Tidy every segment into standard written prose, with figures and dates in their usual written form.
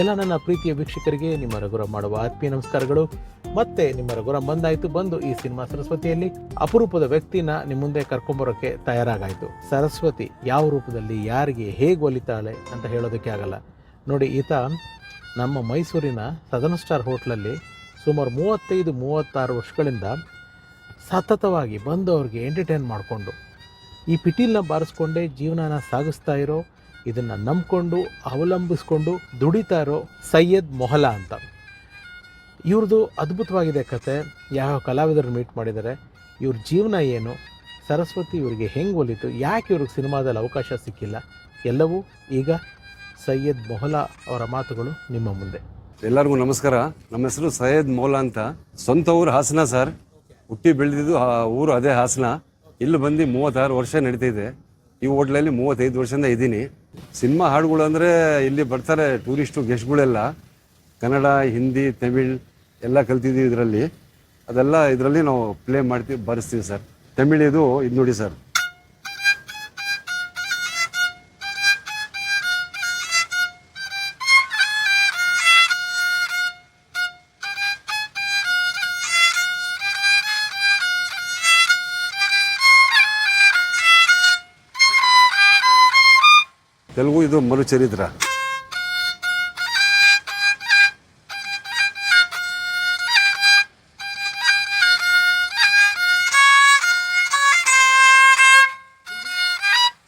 ಎಲ್ಲ ನನ್ನ ಪ್ರೀತಿಯ ವೀಕ್ಷಕರಿಗೆ ನಿಮ್ಮ ರಘುರಾಮ್ ಮಾಡುವ ಆತ್ಮೀಯ ನಮಸ್ಕಾರಗಳು. ಮತ್ತೆ ನಿಮ್ಮ ರಘುರಾಮ್ ಬಂದು ಈ ಸಿನಿಮಾ ಸರಸ್ವತಿಯಲ್ಲಿ ಅಪರೂಪದ ವ್ಯಕ್ತಿನ ನಿಮ್ಮ ಮುಂದೆ ಕರ್ಕೊಂಬರೋಕೆ ತಯಾರಾಗಾಯಿತು. ಸರಸ್ವತಿ ಯಾವ ರೂಪದಲ್ಲಿ ಯಾರಿಗೆ ಹೇಗೆ ಒಲಿತಾಳೆ ಅಂತ ಹೇಳೋದಕ್ಕೆ ಆಗಲ್ಲ ನೋಡಿ. ಈತ ನಮ್ಮ ಮೈಸೂರಿನ ಸದರ್ನ್ ಸ್ಟಾರ್ ಹೋಟ್ಲಲ್ಲಿ ಸುಮಾರು 35-36 ವರ್ಷಗಳಿಂದ ಸತತವಾಗಿ ಬಂದು ಅವ್ರಿಗೆ ಎಂಟರ್ಟೈನ್ ಮಾಡಿಕೊಂಡು ಈ ಪಿಟೀಲ್ನ ಬಾರಿಸ್ಕೊಂಡೇ ಜೀವನನ ಸಾಗಿಸ್ತಾ ಇರೋ, ಇದನ್ನು ನಂಬಿಕೊಂಡು ಅವಲಂಬಿಸ್ಕೊಂಡು ದುಡಿತಾ ಇರೋ ಸೈಯದ್ ಮೊಹಲ್ಲಾ ಅಂತ. ಇವ್ರದ್ದು ಅದ್ಭುತವಾಗಿದೆ ಕತೆ. ಯಾವ ಕಲಾವಿದರು ಮೀಟ್ ಮಾಡಿದ್ದಾರೆ, ಇವ್ರ ಜೀವನ ಏನು, ಸರಸ್ವತಿ ಇವರಿಗೆ ಹೆಂಗೆ ಒಲಿತು, ಯಾಕೆ ಇವ್ರಿಗೆ ಸಿನಿಮಾದಲ್ಲಿ ಅವಕಾಶ ಸಿಕ್ಕಿಲ್ಲ, ಎಲ್ಲವೂ ಈಗ ಸೈಯದ್ ಮೊಹಲ್ಲಾ ಅವರ ಮಾತುಗಳು ನಿಮ್ಮ ಮುಂದೆ. ಎಲ್ಲರಿಗೂ ನಮಸ್ಕಾರ. ನಮ್ಮ ಹೆಸರು ಸೈಯದ್ ಮೊಹಲ್ಲಾ ಅಂತ. ಸ್ವಂತ ಊರು ಹಾಸನ ಸರ್. ಹುಟ್ಟಿ ಬೆಳೆದಿದ್ದು ಊರು ಅದೇ ಹಾಸನ. ಇಲ್ಲಿ ಬಂದು 36 ವರ್ಷ ನಡೀತಿದೆ. ಈ ಹೋಟ್ಲಲ್ಲಿ 35 ವರ್ಷದಿಂದ ಇದ್ದೀನಿ. ಸಿನಿಮಾ ಹಾಡುಗಳು ಅಂದರೆ ಇಲ್ಲಿ ಬರ್ತಾರೆ ಟೂರಿಸ್ಟು ಗೆಸ್ಟ್ಗಳೆಲ್ಲ. ಕನ್ನಡ, ಹಿಂದಿ, ತಮಿಳ್ ಎಲ್ಲ ಕಲ್ತಿದ್ದೀವಿ ಇದರಲ್ಲಿ. ಅದೆಲ್ಲ ಇದರಲ್ಲಿ ನಾವು ಪ್ಲೇ ಮಾಡ್ತೀವಿ, ಬರೆಸ್ತೀವಿ ಸರ್. ತಮಿಳ್ ಇದು ನೋಡಿ ಸರ್. ತೆಲುಗು ಇದು ಮರುಚರಿತ್ರ.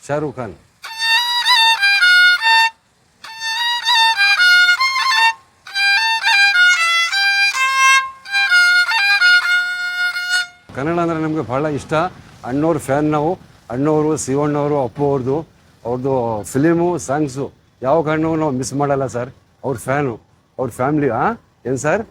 ಶಾರುಖ್ ಖಾನ್. ಕನ್ನಡ ಅಂದರೆ ನಮಗೆ ಭಾಳ ಇಷ್ಟ. ಅಣ್ಣವ್ರ ಫ್ಯಾನ್ ನಾವು. ಅಣ್ಣವರು, ಶಿವಣ್ಣವರು, ಅಪ್ಪು ಅವ್ರದ್ದು ಫಿಲಿಮು, ಸಾಂಗ್ಸು ಯಾವ ಕಾರಣವೂ ನಾವು ಮಿಸ್ ಮಾಡಲ್ಲ ಸರ್. ಅವ್ರ ಫ್ಯಾನು, ಅವ್ರ ಫ್ಯಾಮ್ಲಿ. ಏನು ಸರ್?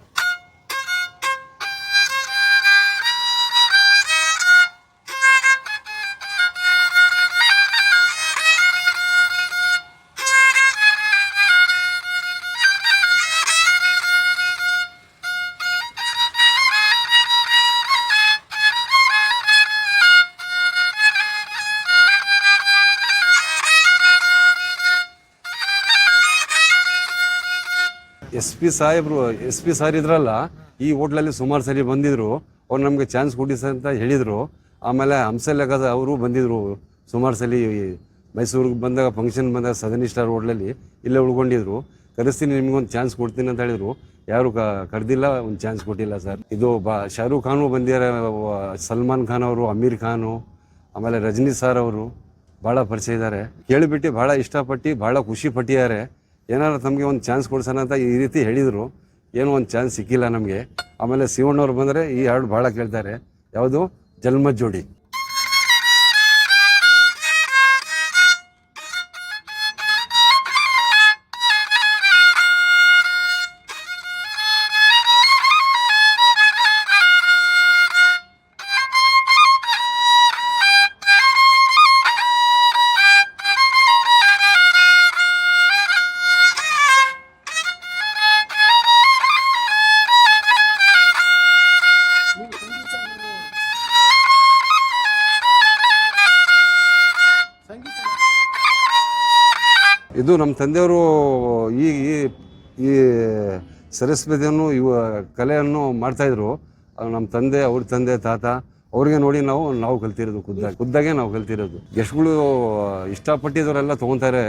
ಎಸ್ ಪಿ ಸಾರ್ ಇದ್ರಲ್ಲ, ಈ ಹೋಟ್ಲಲ್ಲಿ ಸುಮಾರು ಸರಿ ಬಂದಿದ್ರು. ಅವ್ರು ನಮಗೆ ಚಾನ್ಸ್ ಕೊಡಿ ಸರ್ ಅಂತ ಹೇಳಿದರು. ಆಮೇಲೆ ಹಂಸಲೇಖ ಅವರು ಬಂದಿದ್ರು ಸುಮಾರು ಸಲ. ಮೈಸೂರಿಗೆ ಬಂದಾಗ, ಫಂಕ್ಷನ್ ಬಂದಾಗ ಸದರ್ನ್ ಸ್ಟಾರ್ ಹೋಟ್ಲಲ್ಲಿ ಇಲ್ಲೇ ಉಳ್ಕೊಂಡಿದ್ರು. ಕರೆಸ್ತೀನಿ, ನಿಮ್ಗೊಂದು ಚಾನ್ಸ್ ಕೊಡ್ತೀನಿ ಅಂತ ಹೇಳಿದ್ರು. ಯಾರು ಕರೆದಿಲ್ಲ, ಒಂದು ಚಾನ್ಸ್ ಕೊಟ್ಟಿಲ್ಲ ಸರ್. ಇದು ಶಾರುಖ್ ಖಾನು ಬಂದಿದ್ದಾರೆ, ಸಲ್ಮಾನ್ ಖಾನ್ ಅವರು, ಅಮೀರ್ ಖಾನು, ಆಮೇಲೆ ರಜನಿ ಸಾರ್ ಅವರು ಭಾಳ ಪರಿಚಯ ಇದ್ದಾರೆ. ಕೇಳಿಬಿಟ್ಟು ಭಾಳ ಇಷ್ಟಪಟ್ಟು ಭಾಳ ಖುಷಿ ಪಟ್ಟಿದ್ದಾರೆ. ಏನಾದ್ರು ತಮಗೆ ಒಂದು ಚಾನ್ಸ್ ಕೊಡ್ಸೋಣ ಅಂತ ಈ ರೀತಿ ಹೇಳಿದರು. ಏನೋ ಒಂದು ಚಾನ್ಸ್ ಸಿಕ್ಕಿಲ್ಲ ನಮಗೆ. ಆಮೇಲೆ ಶಿವಣ್ಣವ್ರು ಬಂದರೆ ಈ ಹಾಡು ಭಾಳ ಕೇಳ್ತಾರೆ. ಯಾವುದು? ಜನ್ಮದ ಜೋಡಿ. ಇದು ನಮ್ಮ ತಂದೆಯವರು ಈ ಸರಸ್ವತಿಯನ್ನು ಕಲೆಯನ್ನು ಮಾಡ್ತಾಯಿದ್ರು. ನಮ್ಮ ತಂದೆ, ಅವ್ರ ತಂದೆ, ತಾತ ಅವ್ರಿಗೆ ನೋಡಿ ನಾವು ಕಲ್ತಿರೋದು. ಖುದ್ದಾಗೆ ನಾವು ಕಲ್ತಿರೋದು. ಗೆಸ್ಟ್ಗಳು ಇಷ್ಟಪಟ್ಟಿದ್ದವರೆಲ್ಲ ತೊಗೊತಾರೆ.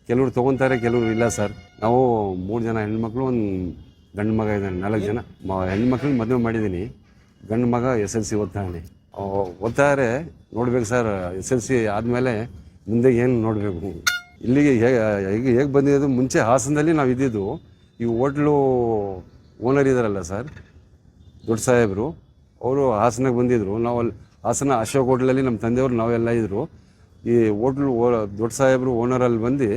ಕೆಲವರು ತೊಗೊತಾರೆ, ಕೆಲವರು ಇಲ್ಲ ಸರ್. ನಾವು 3 ಜನ ಹೆಣ್ಮಕ್ಳು, ಒಂದು ಗಂಡು ಮಗ ಇದ್ದಾನೆ. 4 ಜನ ಹೆಣ್ಮಕ್ಳಿಗೆ ಮದುವೆ ಮಾಡಿದ್ದೀನಿ. ಗಂಡು ಮಗ SLC ಓದ್ತಾರೆ. ನೋಡ್ಬೇಕು ಸರ್, SLC ಆದಮೇಲೆ ಮುಂದೆ ಏನು ನೋಡಬೇಕು. ಇಲ್ಲಿಗೆ ಹೇಗೆ ಬಂದಿದ್ದು, ಮುಂಚೆ ಹಾಸನದಲ್ಲಿ ನಾವು ಇದ್ದಿದ್ದು. ಈ ಹೋಟ್ಲು ಓನರ್ ಇದ್ದಾರಲ್ಲ ಸರ್, ದೊಡ್ಡ ಸಾಹೇಬರು, ಅವರು ಹಾಸನಕ್ಕೆ ಬಂದಿದ್ದರು. ನಾವು ಅಲ್ಲಿ ಹಾಸನ ಅಶೋಕ್ ಹೋಟ್ಲಲ್ಲಿ ನಮ್ಮ ತಂದೆಯವರು ನಾವೆಲ್ಲ ಇದ್ದರು. ಈ ಹೋಟ್ಲು ದೊಡ್ಡ ಸಾಹೇಬರು ಓನರಲ್ಲಿ ಬಂದು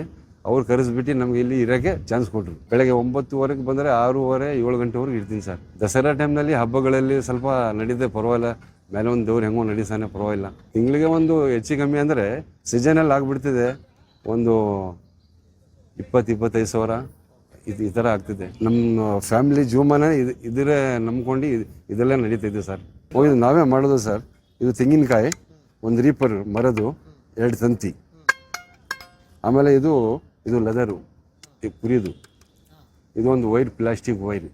ಅವ್ರು ಕರೆಸ್ಬಿಟ್ಟು ನಮಗೆ ಇಲ್ಲಿ ಇರೋಕ್ಕೆ ಚಾನ್ಸ್ ಕೊಟ್ಟರು. ಬೆಳಗ್ಗೆ 9:15 ಬಂದರೆ 6:30, 7 ಗಂಟೆವರೆಗೆ ಇರ್ತೀನಿ ಸರ್. ದಸರಾ ಟೈಮ್ನಲ್ಲಿ, ಹಬ್ಬಗಳಲ್ಲಿ ಸ್ವಲ್ಪ ನಡೀತೆ, ಪರವಾಗಿಲ್ಲ. ಮೇಲೆ ಒಂದು ದೇವ್ರು ಹೆಂಗೋ ನಡೀತಾನೆ, ಪರವಾಗಿಲ್ಲ. ತಿಂಗಳಿಗೆ ಒಂದು ಹೆಚ್ಚು ಕಮ್ಮಿ ಅಂದರೆ ಸೀಸನಲ್ಲಿ ಆಗಿಬಿಡ್ತಿದೆ. ಒಂದು 20-25 ಸಾವಿರ ಈ ಥರ ಆಗ್ತಿದೆ. ನಮ್ಮ ಫ್ಯಾಮಿಲಿ ಜೀವಮಾನ ಇದರೇ ನಂಬ್ಕೊಂಡು ಇದೆಲ್ಲ ನಡೀತಿದೆ ಸರ್. ಇದು ನಾವೇ ಮಾಡೋದು ಸರ್. ಇದು ತೆಂಗಿನಕಾಯಿ, ಒಂದು ರೀಪರ್ ಮರದು, 2 ತಂತಿ. ಆಮೇಲೆ ಇದು ಲೆದರು, ಕುರಿದು. ಇದೊಂದು ವೈರ್, ಪ್ಲಾಸ್ಟಿಕ್ ವೈರ್.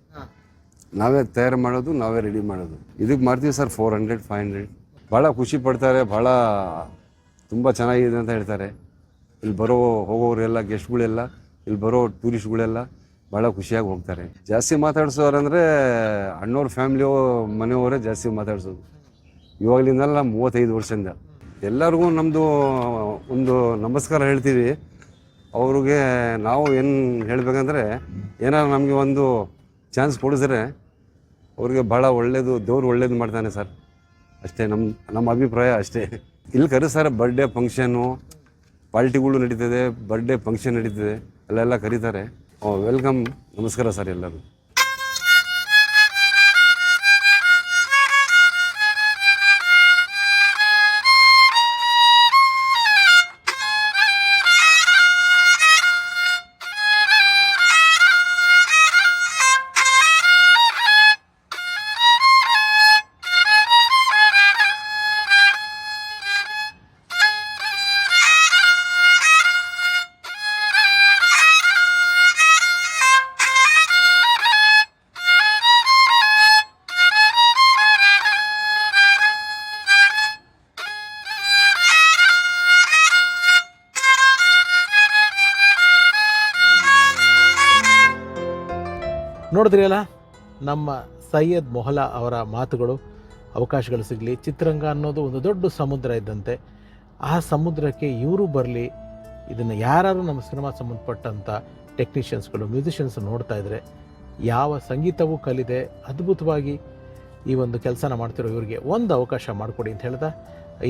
ನಾವೇ ತಯಾರು ಮಾಡೋದು, ನಾವೇ ರೆಡಿ ಮಾಡೋದು. ಇದಕ್ಕೆ ಮಾಡ್ತೀವಿ ಸರ್ 400, 500. ಭಾಳ ಖುಷಿ ಪಡ್ತಾರೆ, ಭಾಳ ತುಂಬ ಚೆನ್ನಾಗಿದೆ ಅಂತ ಹೇಳ್ತಾರೆ. ಇಲ್ಲಿ ಬರೋ ಹೋಗೋರೆಲ್ಲ, ಗೆಸ್ಟ್ಗಳೆಲ್ಲ, ಇಲ್ಲಿ ಬರೋ ಟೂರಿಸ್ಟ್ಗಳೆಲ್ಲ ಭಾಳ ಖುಷಿಯಾಗಿ ಹೋಗ್ತಾರೆ. ಜಾಸ್ತಿ ಮಾತಾಡ್ಸೋರಂದರೆ ಅಣ್ಣವ್ರ ಫ್ಯಾಮಿಲಿ ಮನೆಯವರೇ ಜಾಸ್ತಿ ಮಾತಾಡ್ಸೋದು. ಇವಾಗಲಿಂದಲ್ಲ 35 ವರ್ಷದಿಂದ ಎಲ್ಲರಿಗೂ ನಮ್ಮದು ಒಂದು ನಮಸ್ಕಾರ ಹೇಳ್ತೀವಿ. ಅವ್ರಿಗೆ ನಾವು ಏನು ಹೇಳಬೇಕಂದ್ರೆ, ಏನಾದ್ರು ನಮಗೆ ಒಂದು ಚಾನ್ಸ್ ಕೊಡಿಸಿದ್ರೆ ಅವ್ರಿಗೆ ಭಾಳ ಒಳ್ಳೆಯದು, ದೇವ್ರು ಒಳ್ಳೇದು ಮಾಡ್ತಾನೆ ಸರ್. ಅಷ್ಟೇ ನಮ್ಮ ಅಭಿಪ್ರಾಯ ಅಷ್ಟೇ. ಇಲ್ಲಿ ಕರೀತಾರೆ, ಬರ್ಡೇ ಫಂಕ್ಷನ್ನು, ಪಾರ್ಟಿಗಳು ನಡೀತದೆ, ಬರ್ಡೇ ಫಂಕ್ಷನ್ ನಡೀತದೆ, ಅಲ್ಲೆಲ್ಲ ಕರೀತಾರೆ. ವೆಲ್ಕಮ್, ನಮಸ್ಕಾರ ಸರ್ ಎಲ್ಲರೂ. ನೋಡಿದ್ರಿಯಲ್ಲ, ನಮ್ಮ ಸೈಯದ್ ಮೊಹಲ್ಲಾ ಅವರ ಮಾತುಗಳು. ಅವಕಾಶಗಳು ಸಿಗಲಿ. ಚಿತ್ರರಂಗ ಅನ್ನೋದು ಒಂದು ದೊಡ್ಡ ಸಮುದ್ರ ಇದ್ದಂತೆ. ಆ ಸಮುದ್ರಕ್ಕೆ ಇವರು ಬರಲಿ. ಇದನ್ನು ಯಾರು ನಮ್ಮ ಸಿನಿಮಾ ಸಂಬಂಧಪಟ್ಟಂಥ ಟೆಕ್ನಿಷಿಯನ್ಸ್ಗಳು, ಮ್ಯೂಸಿಷಿಯನ್ಸ್ ನೋಡ್ತಾ ಇದ್ದರೆ, ಯಾವ ಸಂಗೀತವೂ ಕಲಿದೆ ಅದ್ಭುತವಾಗಿ ಈ ಒಂದು ಕೆಲಸನ ಮಾಡ್ತಿರೋ ಇವರಿಗೆ ಒಂದು ಅವಕಾಶ ಮಾಡಿಕೊಡಿ ಅಂತ ಹೇಳ್ತಾ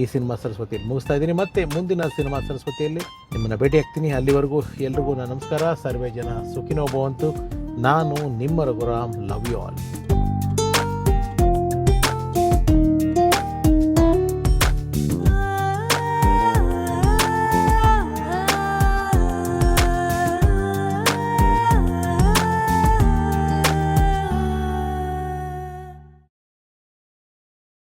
ಈ ಸಿನಿಮಾ ಸರಸ್ವತಿಯಲ್ಲಿ ಮುಗಿಸ್ತಾ ಇದ್ದೀನಿ. ಮತ್ತೆ ಮುಂದಿನ ಸಿನಿಮಾ ಸರಸ್ವತಿಯಲ್ಲಿ ನಿಮ್ಮನ್ನು ಭೇಟಿ ಆಗ್ತೀನಿ. ಅಲ್ಲಿವರೆಗೂ ಎಲ್ರಿಗೂ ನನ್ನ ನಮಸ್ಕಾರ. ಸರ್ವೇ ಜನ ಸುಖಿನೋ ಭವಂತು. ನಾನು ನಿಮ್ಮ ರಘುರಾಮ್. Love you all.